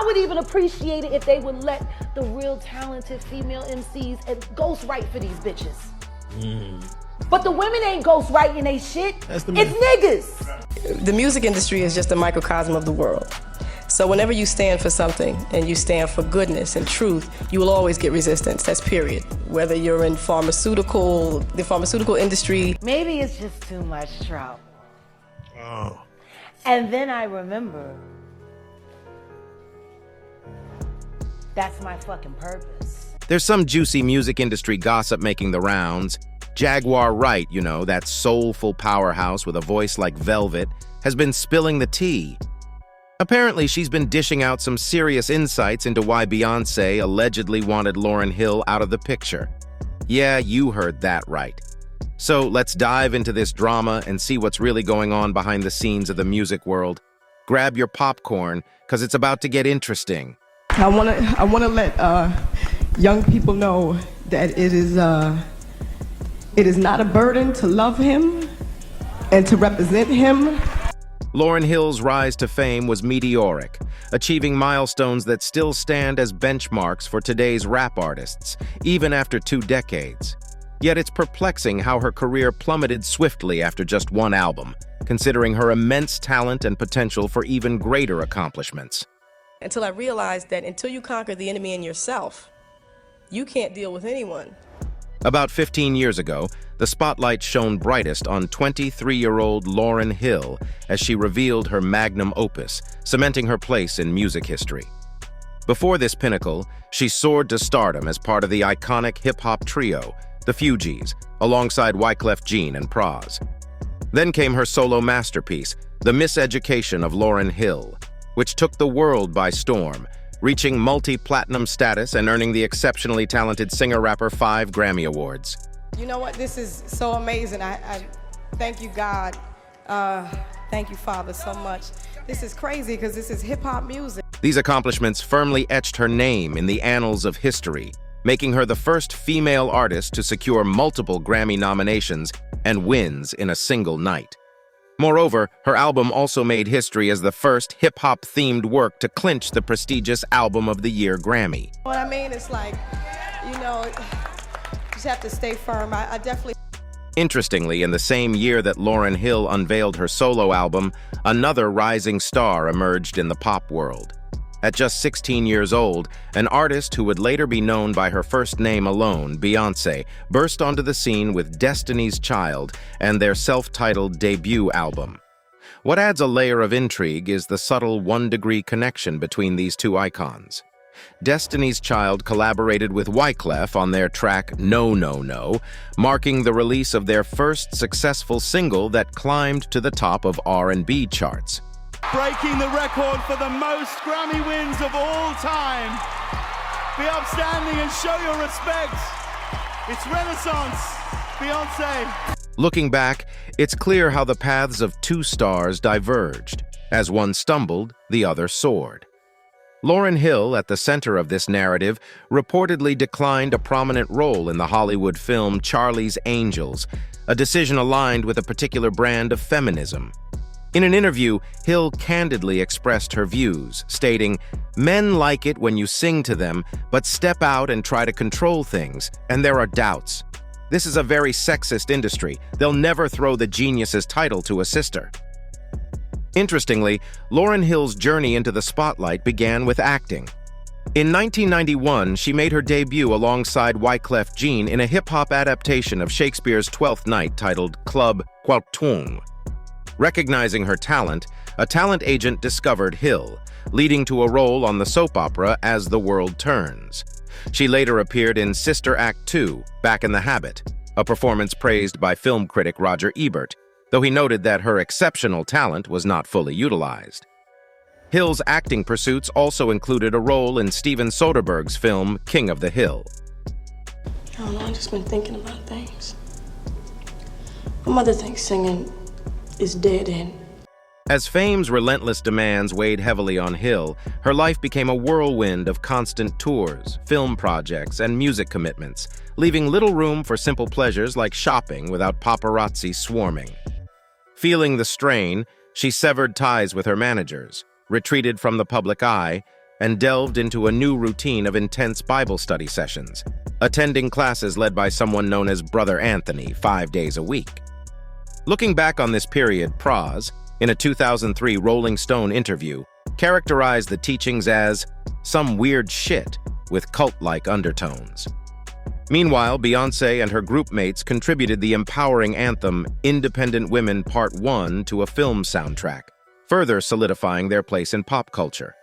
would even appreciate it if they would let the real talented female MCs and ghostwrite for these bitches. But the women ain't ghostwriting they shit. It's niggas. The music industry is just a microcosm of the world. So whenever you stand for something and you stand for goodness and truth, you will always get resistance. That's period. Whether you're in the pharmaceutical industry. Maybe it's just too much trout. Oh. And then I remember, that's my fucking purpose. There's some juicy music industry gossip making the rounds. Jaguar Wright, you know, that soulful powerhouse with a voice like velvet, has been spilling the tea. Apparently, she's been dishing out some serious insights into why Beyonce allegedly wanted Lauryn Hill out of the picture. Yeah, you heard that right. So let's dive into this drama and see what's really going on behind the scenes of the music world. Grab your popcorn, because it's about to get interesting. I wanna let young people know that it is not a burden to love him and to represent him. Lauryn Hill's rise to fame was meteoric, achieving milestones that still stand as benchmarks for today's rap artists, even after 2 decades. Yet it's perplexing how her career plummeted swiftly after just one album, considering her immense talent and potential for even greater accomplishments. Until I realized that until you conquer the enemy in yourself, you can't deal with anyone. About 15 years ago, the spotlight shone brightest on 23-year-old Lauryn Hill as she revealed her magnum opus, cementing her place in music history. Before this pinnacle, she soared to stardom as part of the iconic hip-hop trio, the Fugees, alongside Wyclef Jean and Pras. Then came her solo masterpiece, The Miseducation of Lauryn Hill, which took the world by storm, reaching multi-platinum status and earning the exceptionally talented singer-rapper 5 Grammy Awards. You know what? This is so amazing. I thank you, God. Thank you, Father, so much. This is crazy because this is hip-hop music. These accomplishments firmly etched her name in the annals of history, making her the first female artist to secure multiple Grammy nominations and wins in a single night. Moreover, her album also made history as the first hip-hop-themed work to clinch the prestigious Album of the Year Grammy. What I mean is like, you know, just have to stay firm. I definitely... Interestingly, in the same year that Lauryn Hill unveiled her solo album, another rising star emerged in the pop world. At just 16 years old, an artist who would later be known by her first name alone, Beyonce, burst onto the scene with Destiny's Child and their self-titled debut album. What adds a layer of intrigue is the subtle one-degree connection between these two icons. Destiny's Child collaborated with Wyclef on their track No No No, marking the release of their first successful single that climbed to the top of R&B charts. Breaking the record for the most Grammy wins of all time. Be upstanding and show your respect. It's Renaissance, Beyonce. Looking back, it's clear how the paths of 2 stars diverged. As one stumbled, the other soared. Lauryn Hill, at the center of this narrative, reportedly declined a prominent role in the Hollywood film Charlie's Angels, a decision aligned with a particular brand of feminism. In an interview, Hill candidly expressed her views, stating, "Men like it when you sing to them, but step out and try to control things, and there are doubts. This is a very sexist industry. They'll never throw the genius's title to a sister." Interestingly, Lauryn Hill's journey into the spotlight began with acting. In 1991, she made her debut alongside Wyclef Jean in a hip-hop adaptation of Shakespeare's Twelfth Night titled Club Quartung. Recognizing her talent, a talent agent discovered Hill, leading to a role on the soap opera As the World Turns. She later appeared in Sister Act 2, Back in the Habit, a performance praised by film critic Roger Ebert, though he noted that her exceptional talent was not fully utilized. Hill's acting pursuits also included a role in Steven Soderbergh's film King of the Hill. I don't know, I've just been thinking about things. My mother thinks singing is dead end. As fame's relentless demands weighed heavily on Hill, her life became a whirlwind of constant tours, film projects, and music commitments, leaving little room for simple pleasures like shopping without paparazzi swarming. Feeling the strain, she severed ties with her managers, retreated from the public eye, and delved into a new routine of intense Bible study sessions, attending classes led by someone known as Brother Anthony 5 days a week. Looking back on this period, Pras, in a 2003 Rolling Stone interview, characterized the teachings as some weird shit with cult-like undertones. Meanwhile, Beyonce and her group mates contributed the empowering anthem Independent Women Part 1 to a film soundtrack, further solidifying their place in pop culture.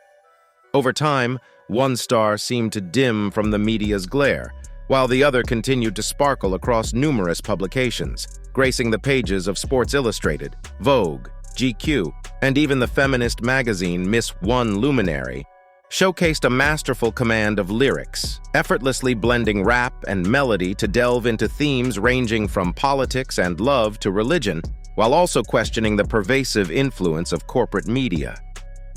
Over time, one star seemed to dim from the media's glare, while the other continued to sparkle across numerous publications, gracing the pages of Sports Illustrated, Vogue, GQ, and even the feminist magazine Miss One Luminary, showcased a masterful command of lyrics, effortlessly blending rap and melody to delve into themes ranging from politics and love to religion, while also questioning the pervasive influence of corporate media.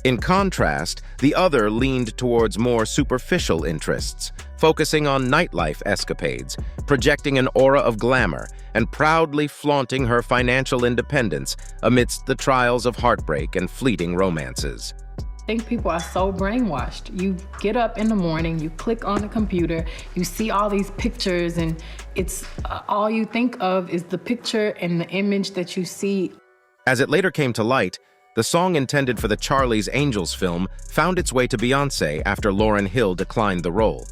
In contrast, the other leaned towards more superficial interests, focusing on nightlife escapades, projecting an aura of glamour, and proudly flaunting her financial independence amidst the trials of heartbreak and fleeting romances. I think people are so brainwashed. You get up in the morning, you click on the computer, you see all these pictures, and it's all you think of is the picture and the image that you see. As it later came to light, the song intended for the Charlie's Angels film found its way to Beyonce after Lauryn Hill declined the role.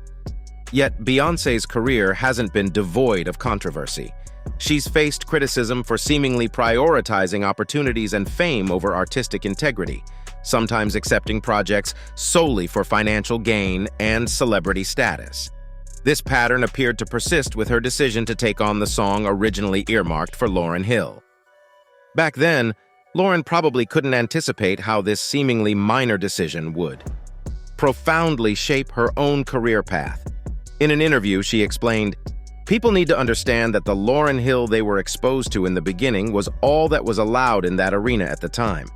Yet Beyonce's career hasn't been devoid of controversy. She's faced criticism for seemingly prioritizing opportunities and fame over artistic integrity, sometimes accepting projects solely for financial gain and celebrity status. This pattern appeared to persist with her decision to take on the song originally earmarked for Lauryn Hill. Back then, Lauryn probably couldn't anticipate how this seemingly minor decision would profoundly shape her own career path. In an interview, she explained, "People need to understand that the Lauryn Hill they were exposed to in the beginning was all that was allowed in that arena at the time.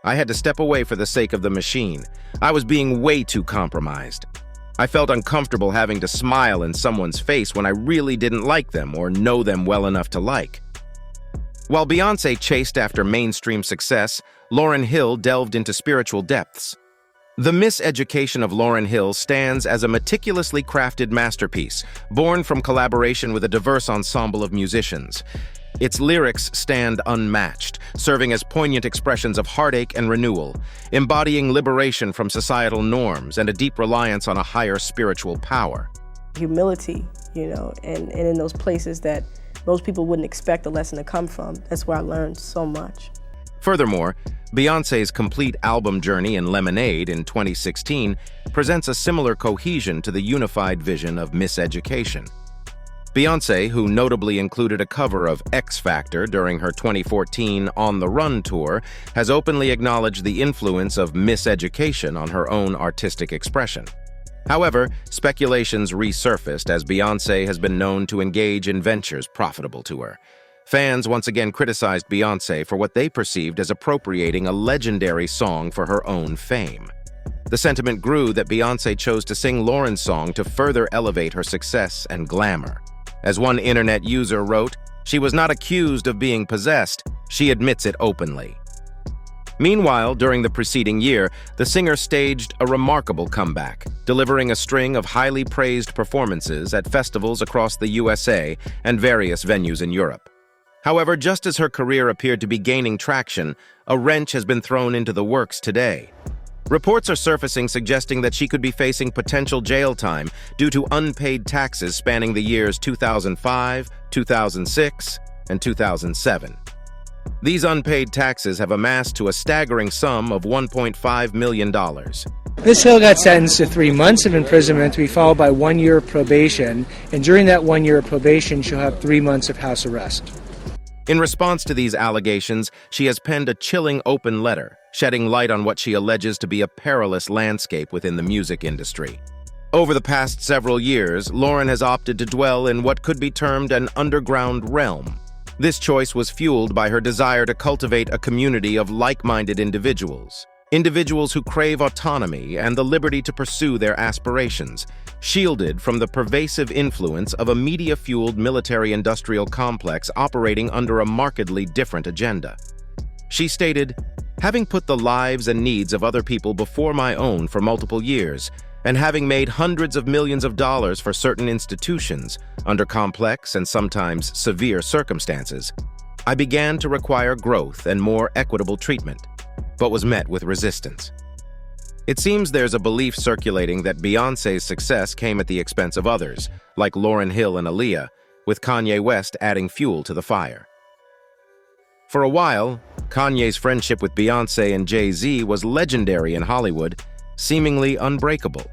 I had to step away for the sake of the machine. I was being way too compromised. I felt uncomfortable having to smile in someone's face when I really didn't like them or know them well enough to like." While Beyonce chased after mainstream success, Lauryn Hill delved into spiritual depths. The Miseducation of Lauryn Hill stands as a meticulously crafted masterpiece, born from collaboration with a diverse ensemble of musicians. Its lyrics stand unmatched, serving as poignant expressions of heartache and renewal, embodying liberation from societal norms and a deep reliance on a higher spiritual power. Humility, and in those places that most people wouldn't expect a lesson to come from. That's where I learned so much. Furthermore, Beyonce's complete album journey in Lemonade in 2016 presents a similar cohesion to the unified vision of Miseducation. Beyonce, who notably included a cover of X Factor during her 2014 On the Run tour, has openly acknowledged the influence of Miseducation on her own artistic expression. However, speculations resurfaced as Beyonce has been known to engage in ventures profitable to her. Fans once again criticized Beyonce for what they perceived as appropriating a legendary song for her own fame. The sentiment grew that Beyonce chose to sing Lauryn's song to further elevate her success and glamour. As one internet user wrote, "She was not accused of being possessed, she admits it openly." Meanwhile, during the preceding year, the singer staged a remarkable comeback, delivering a string of highly praised performances at festivals across the USA and various venues in Europe. However, just as her career appeared to be gaining traction, a wrench has been thrown into the works today. Reports are surfacing suggesting that she could be facing potential jail time due to unpaid taxes spanning the years 2005, 2006, and 2007. These unpaid taxes have amassed to a staggering sum of $1.5 million. Ms. Hill got sentenced to 3 months of imprisonment to be followed by 1 year of probation, and during that 1 year of probation, she'll have 3 months of house arrest. In response to these allegations, she has penned a chilling open letter, shedding light on what she alleges to be a perilous landscape within the music industry. Over the past several years, Lauryn has opted to dwell in what could be termed an underground realm. This choice was fueled by her desire to cultivate a community of like-minded individuals who crave autonomy and the liberty to pursue their aspirations, shielded from the pervasive influence of a media-fueled military-industrial complex operating under a markedly different agenda. She stated, Having put the lives and needs of other people before my own for multiple years, and having made hundreds of millions of dollars for certain institutions under complex and sometimes severe circumstances, I began to require growth and more equitable treatment, but was met with resistance. It seems there's a belief circulating that Beyonce's success came at the expense of others, like Lauryn Hill and Aaliyah, with Kanye West adding fuel to the fire. For a while, Kanye's friendship with Beyonce and Jay-Z was legendary in Hollywood, seemingly unbreakable.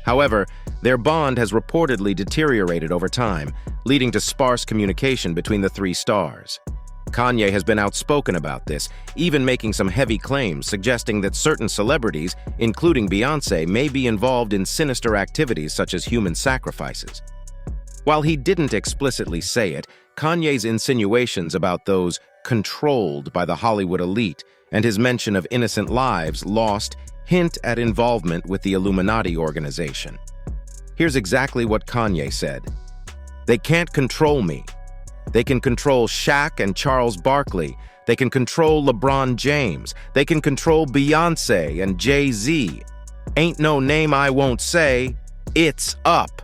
However, their bond has reportedly deteriorated over time, leading to sparse communication between the three stars. Kanye has been outspoken about this, even making some heavy claims suggesting that certain celebrities, including Beyonce, may be involved in sinister activities such as human sacrifices. While he didn't explicitly say it, Kanye's insinuations about those controlled by the Hollywood elite and his mention of innocent lives lost hint at involvement with the Illuminati organization. Here's exactly what Kanye said. "They can't control me. They can control Shaq and Charles Barkley. They can control LeBron James. They can control Beyonce and Jay-Z. Ain't no name I won't say. It's up."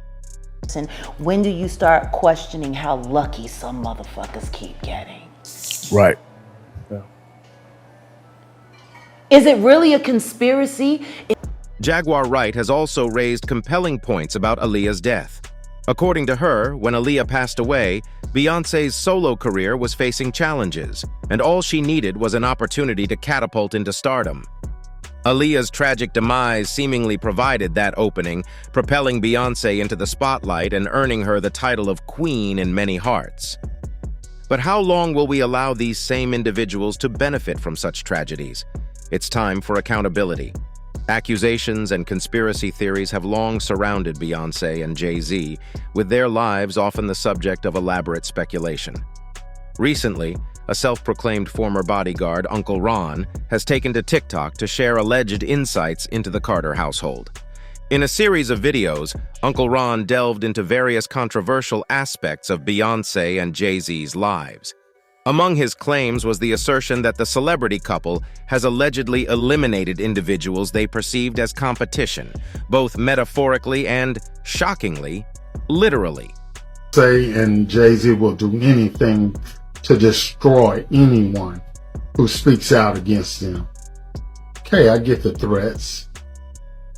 And when do you start questioning how lucky some motherfuckers keep getting? Right. Is it really a conspiracy? Jaguar Wright has also raised compelling points about Aaliyah's death. According to her, when Aaliyah passed away, Beyonce's solo career was facing challenges, and all she needed was an opportunity to catapult into stardom. Aaliyah's tragic demise seemingly provided that opening, propelling Beyonce into the spotlight and earning her the title of Queen in many hearts. But how long will we allow these same individuals to benefit from such tragedies? It's time for accountability. Accusations and conspiracy theories have long surrounded Beyonce and Jay-Z, with their lives often the subject of elaborate speculation. Recently, a self-proclaimed former bodyguard, Uncle Ron, has taken to TikTok to share alleged insights into the Carter household. In a series of videos, Uncle Ron delved into various controversial aspects of Beyonce and Jay-Z's lives. Among his claims was the assertion that the celebrity couple has allegedly eliminated individuals they perceived as competition, both metaphorically and, shockingly, literally. Beyonce and Jay-Z will do anything to destroy anyone who speaks out against them. Okay, I get the threats,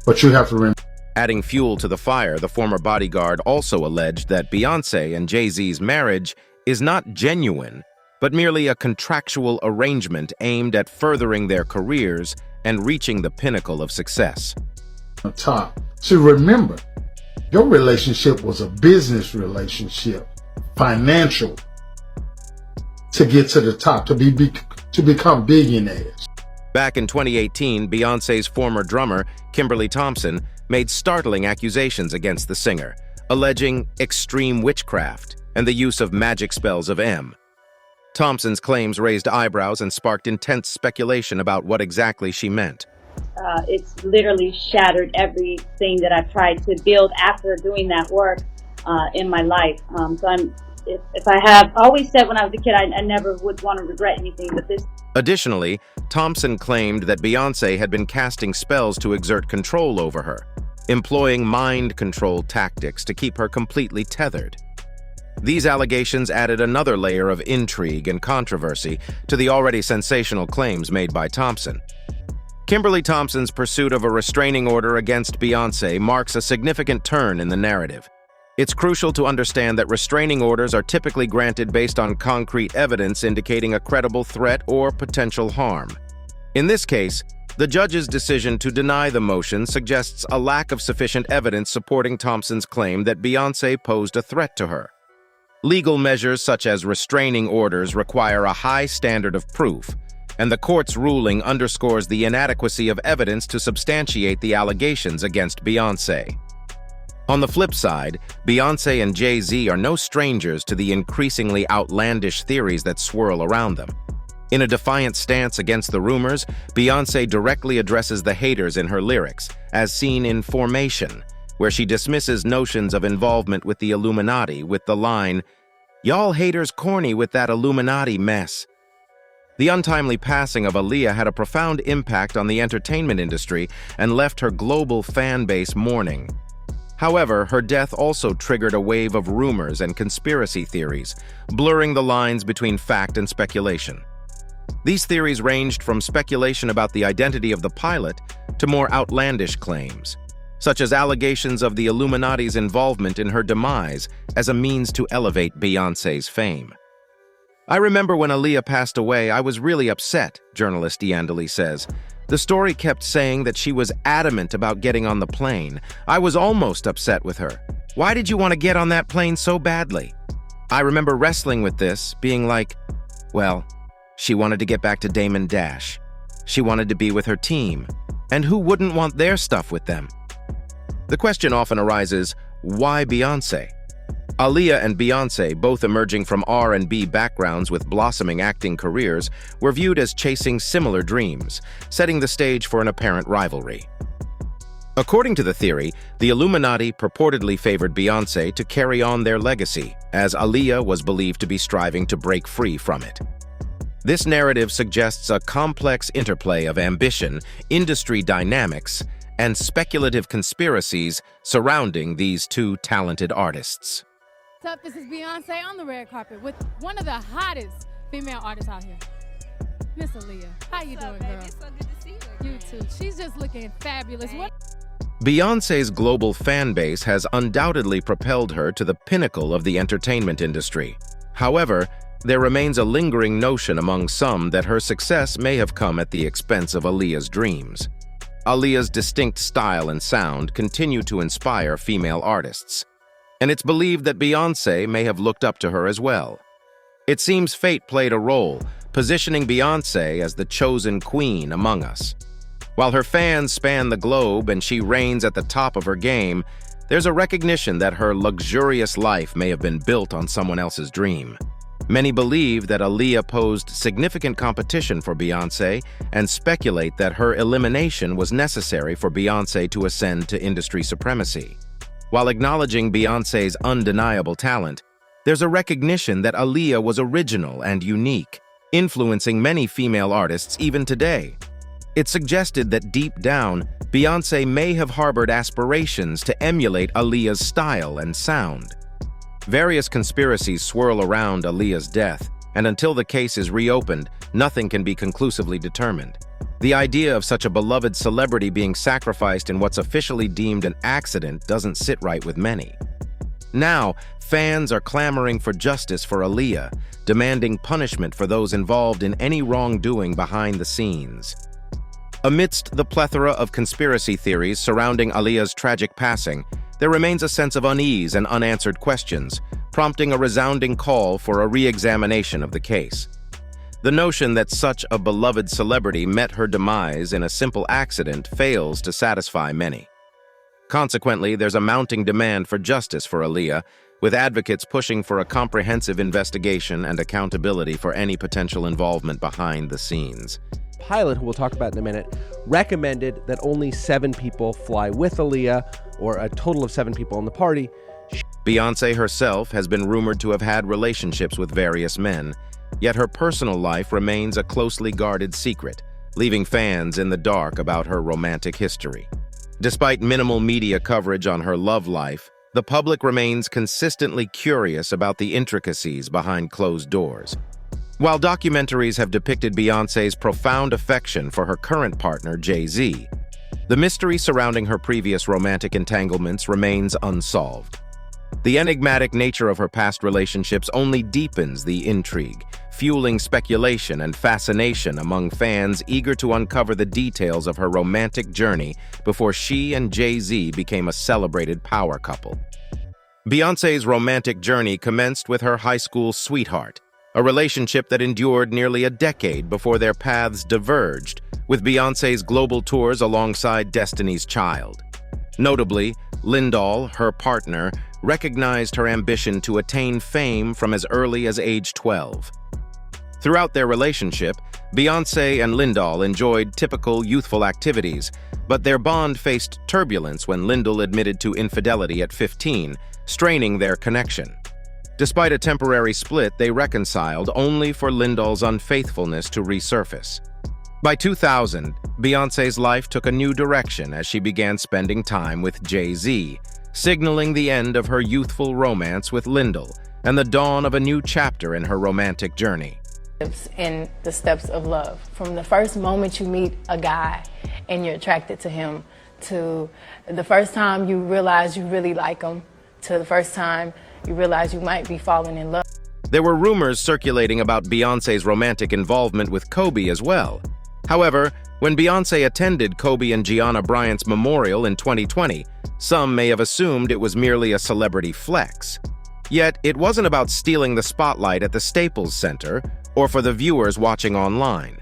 but you have to remember. Adding fuel to the fire, the former bodyguard also alleged that Beyonce and Jay-Z's marriage is not genuine, but merely a contractual arrangement aimed at furthering their careers and reaching the pinnacle of success. On top. So remember, your relationship was a business relationship, financial, to get to the top, to become billionaires. Back in 2018, Beyonce's former drummer, Kimberly Thompson, made startling accusations against the singer, alleging extreme witchcraft and the use of magic spells of M. Thompson's claims raised eyebrows and sparked intense speculation about what exactly she meant. It's literally shattered everything that I've tried to build after doing that work in my life. If I have always said when I was a kid, I never would want to regret anything, but this. Additionally, Thompson claimed that Beyonce had been casting spells to exert control over her, employing mind control tactics to keep her completely tethered. These allegations added another layer of intrigue and controversy to the already sensational claims made by Thompson. Kimberly Thompson's pursuit of a restraining order against Beyonce marks a significant turn in the narrative. It's crucial to understand that restraining orders are typically granted based on concrete evidence indicating a credible threat or potential harm. In this case, the judge's decision to deny the motion suggests a lack of sufficient evidence supporting Thompson's claim that Beyonce posed a threat to her. Legal measures such as restraining orders require a high standard of proof, and the court's ruling underscores the inadequacy of evidence to substantiate the allegations against Beyonce. On the flip side, Beyonce and Jay-Z are no strangers to the increasingly outlandish theories that swirl around them. In a defiant stance against the rumors, Beyonce directly addresses the haters in her lyrics, as seen in Formation, where she dismisses notions of involvement with the Illuminati with the line, "Y'all haters corny with that Illuminati mess." The untimely passing of Aaliyah had a profound impact on the entertainment industry and left her global fan base mourning. However, her death also triggered a wave of rumors and conspiracy theories, blurring the lines between fact and speculation. These theories ranged from speculation about the identity of the pilot to more outlandish claims, such as allegations of the Illuminati's involvement in her demise as a means to elevate Beyonce's fame. "I remember when Aaliyah passed away, I was really upset," journalist Yandeli says. "The story kept saying that she was adamant about getting on the plane. I was almost upset with her. Why did you want to get on that plane so badly? I remember wrestling with this, being like, well, she wanted to get back to Damon Dash. She wanted to be with her team. And who wouldn't want their stuff with them?" The question often arises, why Beyonce? Aaliyah and Beyonce, both emerging from R&B backgrounds with blossoming acting careers, were viewed as chasing similar dreams, setting the stage for an apparent rivalry. According to the theory, the Illuminati purportedly favored Beyonce to carry on their legacy, as Aaliyah was believed to be striving to break free from it. This narrative suggests a complex interplay of ambition, industry dynamics, and speculative conspiracies surrounding these two talented artists. What's up? This is Beyonce on the red carpet with one of the hottest female artists out here, Miss Aaliyah. How you doing, girl? It's so good to see you. You too. She's just looking fabulous. What? Beyonce's global fan base has undoubtedly propelled her to the pinnacle of the entertainment industry. However, there remains a lingering notion among some that her success may have come at the expense of Aaliyah's dreams. Aaliyah's distinct style and sound continue to inspire female artists, and it's believed that Beyonce may have looked up to her as well. It seems fate played a role, positioning Beyonce as the chosen queen among us. While her fans span the globe and she reigns at the top of her game, there's a recognition that her luxurious life may have been built on someone else's dream. Many believe that Aaliyah posed significant competition for Beyonce and speculate that her elimination was necessary for Beyonce to ascend to industry supremacy. While acknowledging Beyonce's undeniable talent, there's a recognition that Aaliyah was original and unique, influencing many female artists even today. It's suggested that deep down, Beyonce may have harbored aspirations to emulate Aaliyah's style and sound. Various conspiracies swirl around Aaliyah's death, and until the case is reopened, nothing can be conclusively determined. The idea of such a beloved celebrity being sacrificed in what's officially deemed an accident doesn't sit right with many. Now, fans are clamoring for justice for Aaliyah, demanding punishment for those involved in any wrongdoing behind the scenes. Amidst the plethora of conspiracy theories surrounding Aaliyah's tragic passing, there remains a sense of unease and unanswered questions, prompting a resounding call for a re-examination of the case. The notion that such a beloved celebrity met her demise in a simple accident fails to satisfy many. Consequently, there's a mounting demand for justice for Aaliyah, with advocates pushing for a comprehensive investigation and accountability for any potential involvement behind the scenes. Pilot, who we'll talk about in a minute, recommended that only 7 people fly with Aaliyah, or a total of 7 people in the party. Beyonce herself has been rumored to have had relationships with various men, yet her personal life remains a closely guarded secret, leaving fans in the dark about her romantic history. Despite minimal media coverage on her love life, the public remains consistently curious about the intricacies behind closed doors. While documentaries have depicted Beyonce's profound affection for her current partner, Jay-Z, the mystery surrounding her previous romantic entanglements remains unsolved. The enigmatic nature of her past relationships only deepens the intrigue, fueling speculation and fascination among fans eager to uncover the details of her romantic journey before she and Jay-Z became a celebrated power couple. Beyonce's romantic journey commenced with her high school sweetheart, a relationship that endured nearly a decade before their paths diverged, with Beyonce's global tours alongside Destiny's Child. Notably, Lindahl, her partner, recognized her ambition to attain fame from as early as age 12. Throughout their relationship, Beyonce and Lindahl enjoyed typical youthful activities, but their bond faced turbulence when Lindahl admitted to infidelity at 15, straining their connection. Despite a temporary split, they reconciled only for Lindahl's unfaithfulness to resurface. By 2000, Beyonce's life took a new direction as she began spending time with Jay-Z, signaling the end of her youthful romance with Lindahl and the dawn of a new chapter in her romantic journey. In the steps of love, from the first moment you meet a guy and you're attracted to him, to the first time you realize you really like him, to the first time you realize you might be falling in love. There were rumors circulating about Beyonce's romantic involvement with Kobe as well. However, when Beyonce attended Kobe and Gianna Bryant's memorial in 2020, some may have assumed it was merely a celebrity flex. Yet, it wasn't about stealing the spotlight at the Staples Center or for the viewers watching online.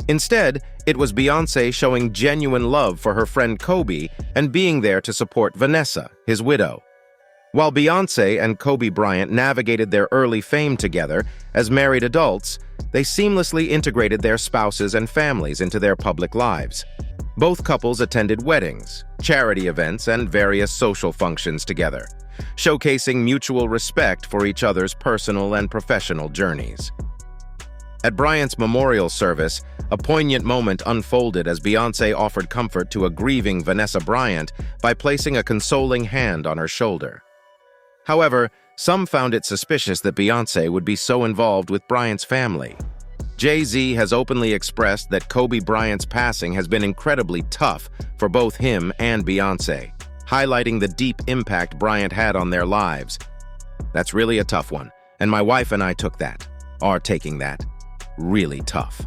Instead, it was Beyonce showing genuine love for her friend Kobe and being there to support Vanessa, his widow. While Beyonce and Kobe Bryant navigated their early fame together as married adults, they seamlessly integrated their spouses and families into their public lives. Both couples attended weddings, charity events, and various social functions together, showcasing mutual respect for each other's personal and professional journeys. At Bryant's memorial service, a poignant moment unfolded as Beyonce offered comfort to a grieving Vanessa Bryant by placing a consoling hand on her shoulder. However, some found it suspicious that Beyonce would be so involved with Bryant's family. Jay-Z has openly expressed that Kobe Bryant's passing has been incredibly tough for both him and Beyonce, highlighting the deep impact Bryant had on their lives. That's really a tough one, and my wife and I are taking that. Really tough.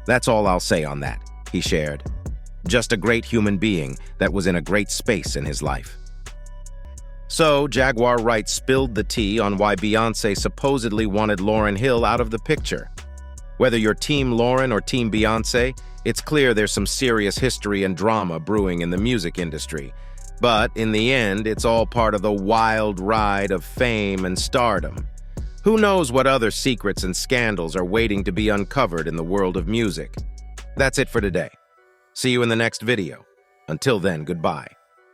That's all I'll say on that, he shared. Just a great human being that was in a great space in his life. So, Jaguar Wright spilled the tea on why Beyonce supposedly wanted Lauryn Hill out of the picture. Whether you're Team Lauryn or Team Beyonce, it's clear there's some serious history and drama brewing in the music industry. But in the end, it's all part of the wild ride of fame and stardom. Who knows what other secrets and scandals are waiting to be uncovered in the world of music? That's it for today. See you in the next video. Until then, goodbye.